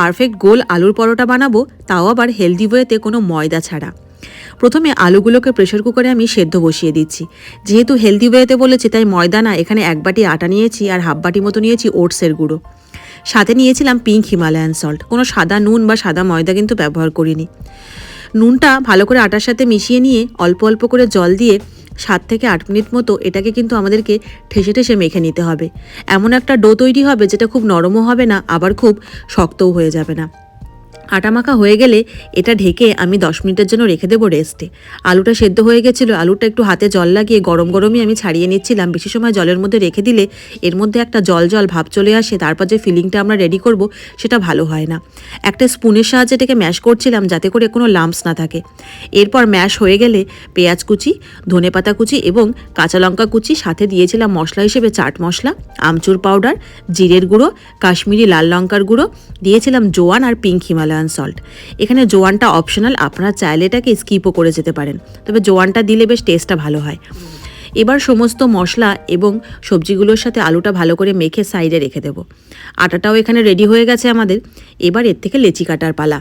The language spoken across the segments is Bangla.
পারফেক্ট গোল আলুর পরোটা বানাবো, তাও আবার হেলদি ওয়েতে, কোনো ময়দা ছাড়া। প্রথমে আলুগুলোকে প্রেশার কুকারে আমি সেদ্ধ বসিয়ে দিচ্ছি। যেহেতু হেলদি ওয়েতে বলেছি তাই ময়দা না, এখানে 1 বাটি আটা নিয়েছি আর হাফ বাটি মতো নিয়েছি ওটসের গুঁড়ো। সাথে নিয়েছিলাম পিঙ্ক হিমালয়ান সল্ট। কোনো সাদা নুন বা সাদা ময়দা কিন্তু ব্যবহার করিনি। নুনটা ভালো করে আটার সাথে মিশিয়ে নিয়ে অল্প অল্প করে জল দিয়ে 7 থেকে 8 মিনিট মতো এটাকে কিন্তু আমাদেরকে ঠেসে ঠেসে মেখে নিতে হবে। এমন একটা ডো তৈরি হবে যেটা খুব নরমও হবে না, আবার খুব শক্তও হয়ে যাবে না। আটা মাখা হয়ে গেলে এটা ঢেকে আমি 10 মিনিটের জন্য রেখে দেবো রেস্টে। আলুটা সেদ্ধ হয়ে গেছিলো, আলুটা একটু হাতে জল লাগিয়ে গরম গরমই আমি ছাড়িয়ে নিচ্ছিলাম। বেশি সময় জলের মধ্যে রেখে দিলে এর মধ্যে একটা জল জল ভাব চলে আসে, তারপর যে ফিলিংটা আমরা রেডি করব সেটা ভালো হয় না। একটা স্পুনের সাহায্যে এটাকে ম্যাশ করছিলাম যাতে করে কোনো লাম্পস না থাকে। এরপর ম্যাশ হয়ে গেলে পেঁয়াজ কুচি, ধনেপাতা কুচি এবং কাঁচা লঙ্কা কুচি, সাথে দিয়েছিলাম মশলা হিসেবে চাট মশলা, আমচুর পাউডার, জিরের গুঁড়ো, কাশ্মীরি লাল লঙ্কার গুঁড়ো, দিয়েছিলাম জোয়ান আর পিঙ্ক হিমালয়ান সল্ট। এখানে জোয়ানটা অপশনাল, আপনারা চাইলে এটাকে স্কিপও করে যেতে পারেন, তবে জোয়ানটা দিলে বেশ টেস্টটা ভালো হয়। এবার সমস্ত মশলা এবং সবজিগুলোর সাথে আলুটা ভালো করে মেখে সাইডে রেখে দেব। আটাটাও এখানে রেডি হয়ে গেছে আমাদের। এবার এর থেকে লেচি কাটার পালা।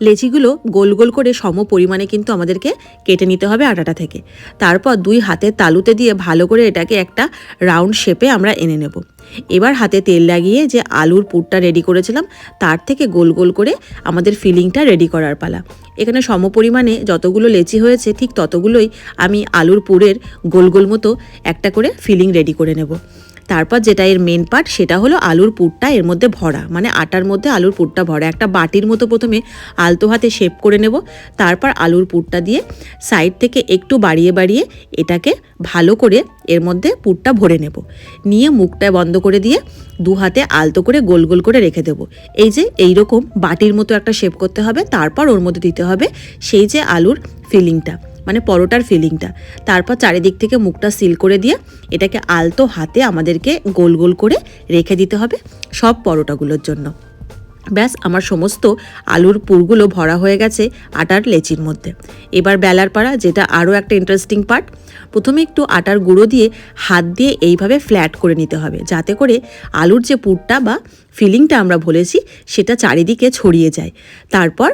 লেচিগুলো গোল গোল করে সম পরিমাণে কিন্তু আমাদেরকে কেটে নিতে হবে আটাটা থেকে। তারপর 2 হাতের তালুতে দিয়ে ভালো করে এটাকে একটা রাউন্ড শেপে আমরা এনে নেব। এবার হাতে তেল লাগিয়ে যে আলুর পুরটা রেডি করেছিলাম তার থেকে গোল গোল করে আমাদের ফিলিংটা রেডি করার পালা। এখানে সম পরিমাণে যতগুলো লেচি হয়েছে ঠিক ততগুলোই আমি আলুর পুরের গোল গোল মতো একটা করে ফিলিং রেডি করে নেব। তারপর যেটা এর মেন পার্ট সেটা হলো আলুর পুরটা এর মধ্যে ভরা, মানে আটার মধ্যে আলুর পুরটা ভরা। একটা বাটির মতো প্রথমে আলতো হাতে শেপ করে নেব, তারপর আলুর পুরটা দিয়ে সাইড থেকে একটু বাড়িয়ে বাড়িয়ে এটাকে ভালো করে এর মধ্যে পুরটা ভরে নেব। নিয়ে মুখটা বন্ধ করে দিয়ে 2 হাতে আলতো করে গোল গোল করে রেখে দেব। এই যে এইরকম বাটির মতো একটা শেপ করতে হবে, তারপর ওর মধ্যে দিতে হবে সেই যে আলুর ফিলিংটা, মানে পরোটার ফিলিংটা। তারপর চারিদিক থেকে মুখটা সিল করে দিয়ে এটাকে আলতো হাতে আমাদেরকে গোল গোল করে রেখে দিতে হবে সব পরোটাগুলোর জন্য। ব্যাস, আমার সমস্ত আলুর পুরগুলো ভরা হয়ে গেছে আটার লেচির মধ্যে। এবার বেলার পাড়া, যেটা আরও একটা ইন্টারেস্টিং পার্ট। প্রথমে একটু আটার গুঁড়ো দিয়ে হাত দিয়ে এইভাবে ফ্ল্যাট করে নিতে হবে, যাতে করে আলুর যে পুরটা বা ফিলিংটা আমরা বলেছি সেটা চারিদিকে ছড়িয়ে যায়। তারপর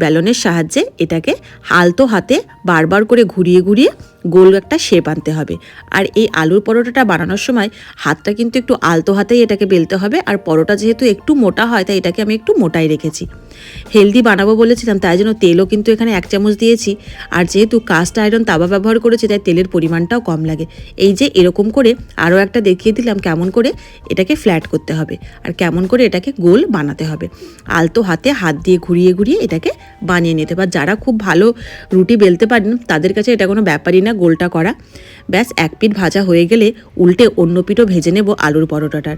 বেলনের সাহায্যে এটাকে আলতো হাতে বারবার করে ঘুরিয়ে ঘুরিয়ে গোল একটা শেপ আনতে হবে। আর এই আলুর পরোটাটা বানানোর সময় হাতটা কিন্তু একটু আলতো হাতেই এটাকে বেলতে হবে। আর পরোটা যেহেতু একটু মোটা হয় তাই এটাকে আমি একটু মোটাই রেখেছি। হেলদি বানাবো বলেছিলাম তাই জন্য তেলও কিন্তু এখানে 1 চামচ দিয়েছি। আর যেহেতু কাস্ট আয়রন তাওয়া ব্যবহার করেছি তাই তেলের পরিমাণটাও কম লাগে। এই যে এরকম করে আরও একটা দেখিয়ে দিলাম কেমন করে এটাকে ফ্ল্যাট করতে হবে আর কেমন করে এটাকে গোল বানাতে হবে। আলতো হাতে হাত দিয়ে ঘুরিয়ে ঘুরিয়ে এটাকে বানিয়ে নিতে হবে। যারা খুব ভালো রুটি বেলতে পারেন তাদের কাছে এটা কোনো ব্যাপারই না গোলটা করা। ব্যাস, 1 পিঠ ভাজা হয়ে গেলে উল্টে অন্য পিঠও ভেজে নেব আলুর পরোটাটার।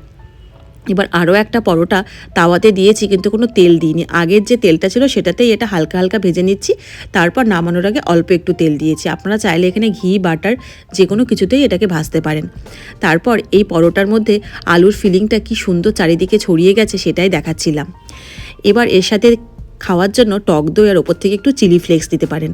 এবার আরও একটা পরোটা তাওয়াতে দিয়েছি, কিন্তু কোনো তেল দিইনি। আগের যে তেলটা ছিল সেটাতেই এটা হালকা হালকা ভেজে নিচ্ছি। তারপর নামানোর আগে অল্প একটু তেল দিয়েছি। আপনারা চাইলে এখানে ঘি, বাটার যে কোনো কিছুতেই এটাকে ভাজতে পারেন। তারপর এই পরোটার মধ্যে আলুর ফিলিংটা কি সুন্দর চারিদিকে ছড়িয়ে গেছে সেটাই দেখাচ্ছিলাম। এবার এর সাথে খাওয়ার জন্য টক দই আর ওপর থেকে একটু চিলি ফ্লেক্স দিতে পারেন।